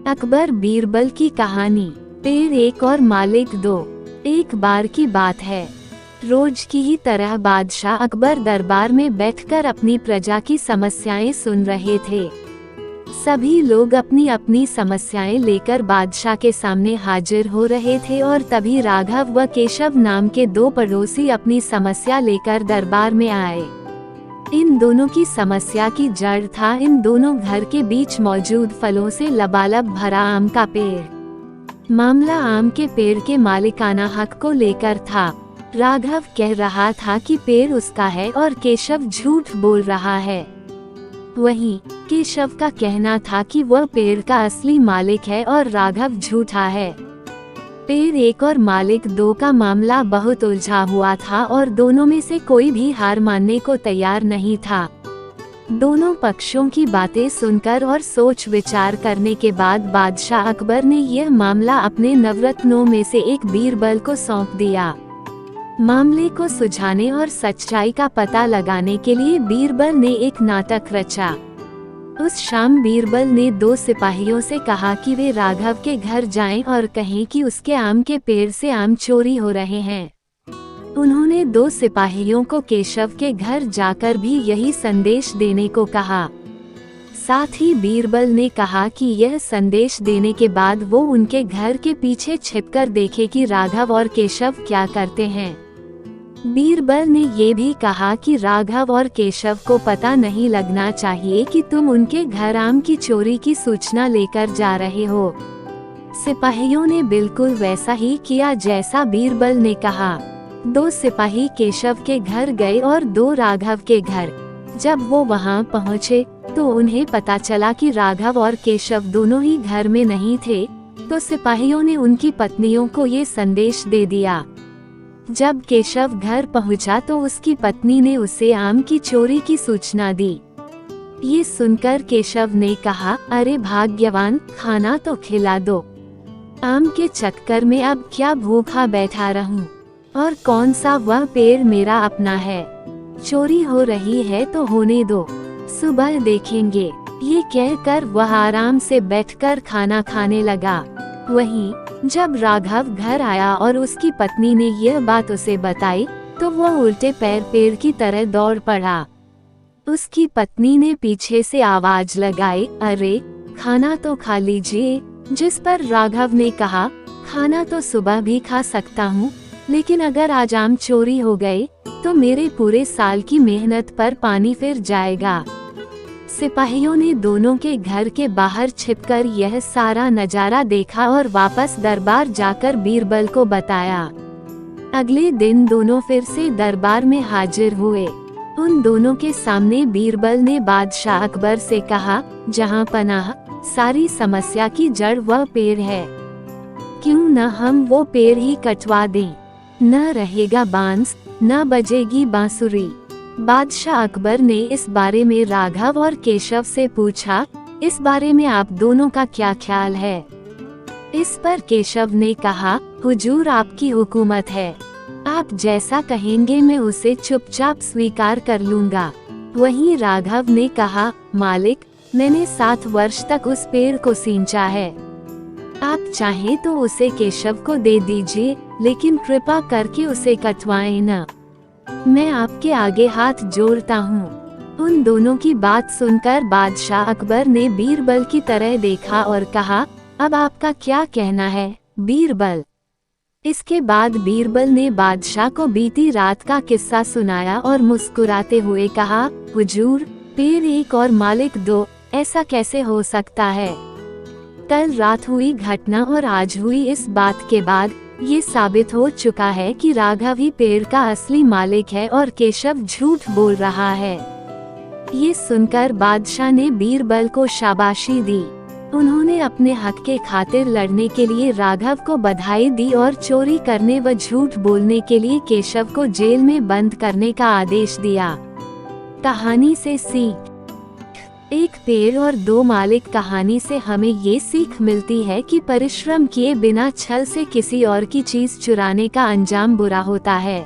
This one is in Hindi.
अकबर बीरबल की कहानी। पेड़ एक और मालिक दो। एक बार की बात है, रोज की ही तरह बादशाह अकबर दरबार में बैठकर अपनी प्रजा की समस्याएं सुन रहे थे। सभी लोग अपनी अपनी समस्याएं लेकर बादशाह के सामने हाजिर हो रहे थे और तभी राघव व केशव नाम के दो पड़ोसी अपनी समस्या लेकर दरबार में आए। इन दोनों की समस्या की जड़ था इन दोनों घर के बीच मौजूद फलों से लबालब भरा आम का पेड़। मामला आम के पेड़ के मालिकाना हक को लेकर था। राघव कह रहा था कि पेड़ उसका है और केशव झूठ बोल रहा है। वहीं केशव का कहना था कि वह पेड़ का असली मालिक है और राघव झूठा है। पेड़ एक और मालिक दो का मामला बहुत उलझा हुआ था और दोनों में से कोई भी हार मानने को तैयार नहीं था। दोनों पक्षों की बातें सुनकर और सोच विचार करने के बाद बादशाह अकबर ने यह मामला अपने नवरत्नों में से एक बीरबल को सौंप दिया। मामले को सुलझाने और सच्चाई का पता लगाने के लिए बीरबल ने एक नाटक रचा। उस शाम बीरबल ने दो सिपाहियों से कहा कि वे राघव के घर जाएं और कहें कि उसके आम के पेड़ से आम चोरी हो रहे हैं। उन्होंने दो सिपाहियों को केशव के घर जाकर भी यही संदेश देने को कहा। साथ ही बीरबल ने कहा कि यह संदेश देने के बाद वो उनके घर के पीछे छिपकर देखे कि राघव और केशव क्या करते हैं। बीरबल ने ये भी कहा कि राघव और केशव को पता नहीं लगना चाहिए कि तुम उनके घर आम की चोरी की सूचना लेकर जा रहे हो। सिपाहियों ने बिल्कुल वैसा ही किया जैसा बीरबल ने कहा। दो सिपाही केशव के घर गए और दो राघव के घर। जब वो वहां पहुंचे तो उन्हें पता चला कि राघव और केशव दोनों ही घर में नहीं थे, तो सिपाहियों ने उनकी पत्नियों को ये संदेश दे दिया। जब केशव घर पहुंचा तो उसकी पत्नी ने उसे आम की चोरी की सूचना दी। ये सुनकर केशव ने कहा, अरे भाग्यवान, खाना तो खिला दो। आम के चक्कर में अब क्या भूखा बैठा रहूं? और कौन सा वह पेड़ मेरा अपना है? चोरी हो रही है तो होने दो, सुबह देखेंगे। ये कहकर वह आराम से बैठकर खाना खाने लगा। वहीं जब राघव घर आया और उसकी पत्नी ने यह बात उसे बताई तो वह उल्टे पैर पेड़ की तरह दौड़ पड़ा। उसकी पत्नी ने पीछे से आवाज लगाई, अरे खाना तो खा लीजिए। जिस पर राघव ने कहा, खाना तो सुबह भी खा सकता हूँ, लेकिन अगर आज आम चोरी हो गए तो मेरे पूरे साल की मेहनत पर पानी फिर जाएगा। सिपाहियों ने दोनों के घर के बाहर छिपकर यह सारा नजारा देखा और वापस दरबार जाकर बीरबल को बताया। अगले दिन दोनों फिर से दरबार में हाजिर हुए। उन दोनों के सामने बीरबल ने बादशाह अकबर से कहा, जहां पनाह, सारी समस्या की जड़ वह पेड़ है। क्यों न हम वो पेड़ ही कटवा दें? न रहेगा बांस, न बजेगी बांसुरी। बादशाह अकबर ने इस बारे में राघव और केशव से पूछा, इस बारे में आप दोनों का क्या ख्याल है? इस पर केशव ने कहा, हुजूर आपकी हुकूमत है, आप जैसा कहेंगे मैं उसे चुपचाप स्वीकार कर लूंगा। वहीं राघव ने कहा, मालिक, मैंने 7 वर्ष तक उस पेड़ को सींचा है। आप चाहें तो उसे केशव को दे दीजिए, लेकिन कृपा करके उसे कटवाएं न। मैं आपके आगे हाथ जोड़ता हूँ। उन दोनों की बात सुनकर बादशाह अकबर ने बीरबल की तरह देखा और कहा, अब आपका क्या कहना है बीरबल? इसके बाद बीरबल ने बादशाह को बीती रात का किस्सा सुनाया और मुस्कुराते हुए कहा, हुजूर, पेड़ एक और मालिक दो, ऐसा कैसे हो सकता है? कल रात हुई घटना और आज हुई इस बात के बाद ये साबित हो चुका है कि राघव ही पेड़ का असली मालिक है और केशव झूठ बोल रहा है। ये सुनकर बादशाह ने बीरबल को शाबाशी दी। उन्होंने अपने हक के खातिर लड़ने के लिए राघव को बधाई दी और चोरी करने व झूठ बोलने के लिए केशव को जेल में बंद करने का आदेश दिया। कहानी से सीख। एक पेड़ और दो मालिक कहानी से हमें ये सीख मिलती है कि परिश्रम किए बिना छल से किसी और की चीज चुराने का अंजाम बुरा होता है।